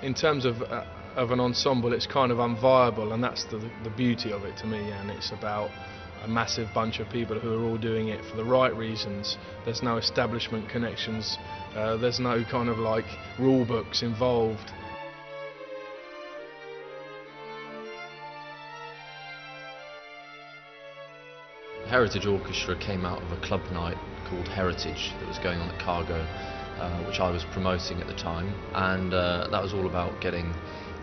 in terms of an ensemble, it's kind of unviable, and that's the beauty of it to me. And it's about a massive bunch of people who are all doing it for the right reasons. There's no establishment connections, there's no kind of like rule books involved. Heritage Orchestra came out of a club night called Heritage that was going on at Cargo, which I was promoting at the time, and that was all about getting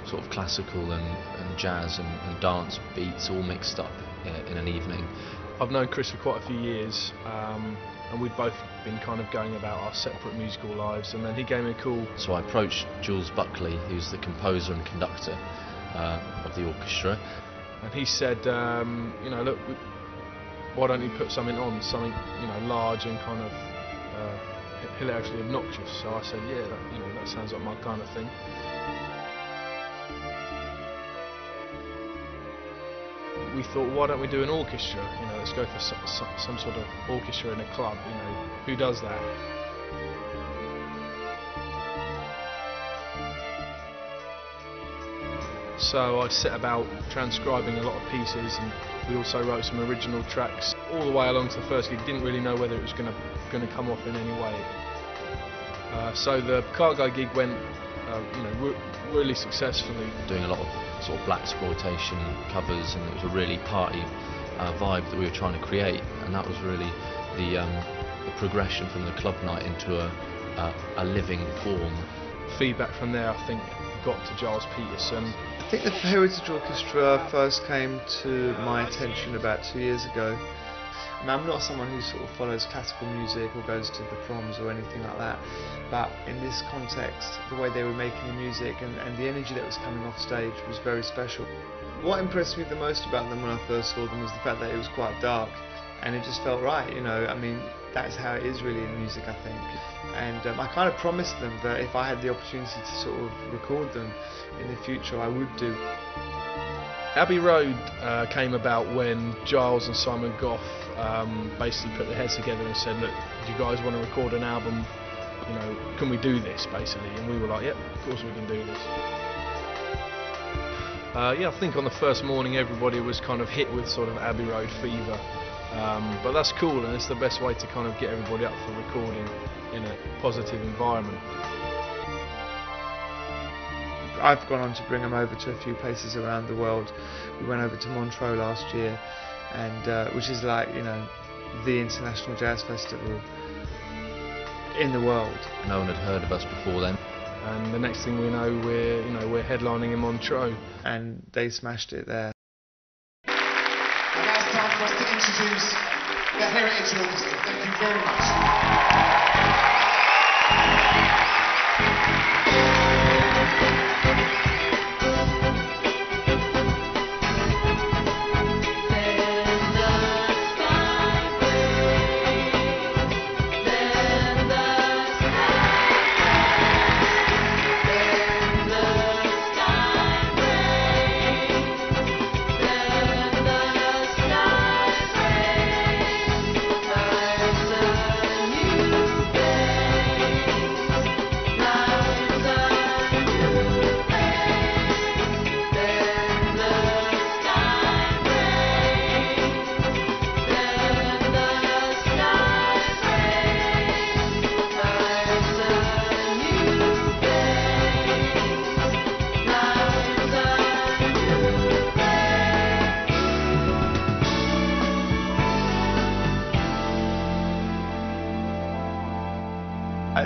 sort of classical and jazz and dance beats all mixed up in an evening. I've known Chris for quite a few years, and we'd both been kind of going about our separate musical lives, and then he gave me a call. So I approached Jules Buckley, who's the composer and conductor of the orchestra, and he said, you know, look, why don't you put something on, something, you know, large and kind of hilariously obnoxious? So I said, yeah, that sounds like my kind of thing. We thought, why don't we do an orchestra? You know, let's go for some sort of orchestra in a club. You know, who does that? So I set about transcribing a lot of pieces, and we also wrote some original tracks. All the way along to the first gig, didn't really know whether it was going to come off in any way. So the Cargo gig went, you know, really successfully. Doing a lot of sort of blaxploitation covers, and it was a really party vibe that we were trying to create, and that was really the progression from the club night into a living form. Feedback from there, I think, got to Gilles Peterson. I think the Heritage Orchestra first came to my attention about 2 years ago. I mean, I'm not someone who sort of follows classical music or goes to the proms or anything like that, but in this context, the way they were making the music and the energy that was coming off stage was very special. What impressed me the most about them when I first saw them was the fact that it was quite dark, and it just felt right, you know. I mean, that's how it is really in music, I think. And I kind of promised them that if I had the opportunity to sort of record them in the future, I would do. Abbey Road came about when Giles and Simon Goff basically put their heads together and said, look, do you guys want to record an album? You know, can we do this, basically? And we were like, yep, of course we can do this. Yeah, I think on the first morning everybody was kind of hit with sort of Abbey Road fever. But that's cool, and it's the best way to kind of get everybody up for recording in a positive environment. I've gone on to bring them over to a few places around the world. We went over to Montreux last year, and which is like, you know, the international jazz festival in the world. No one had heard of us before then. And the next thing we know, we're headlining in Montreux. And they smashed it there. And now it's time for us to introduce the Heritage Orchestra. Thank you very much.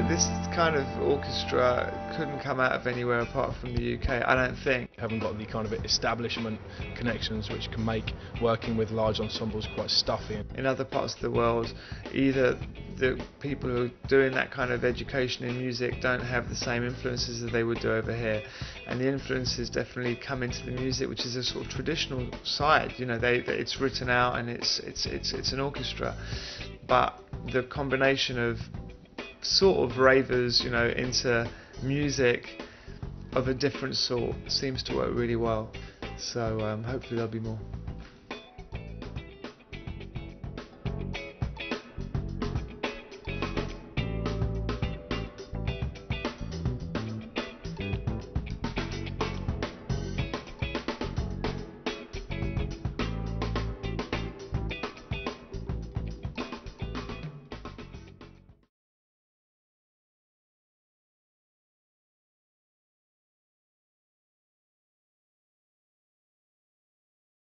This kind of orchestra couldn't come out of anywhere apart from the UK, I don't think. Haven't got the kind of establishment connections which can make working with large ensembles quite stuffy. In other parts of the world, either the people who are doing that kind of education in music don't have the same influences that they would do over here, and the influences definitely come into the music, which is a sort of traditional side. You know, it's written out and it's an orchestra, but the combination of sort of ravers, you know, into music of a different sort seems to work really well. So hopefully there'll be more.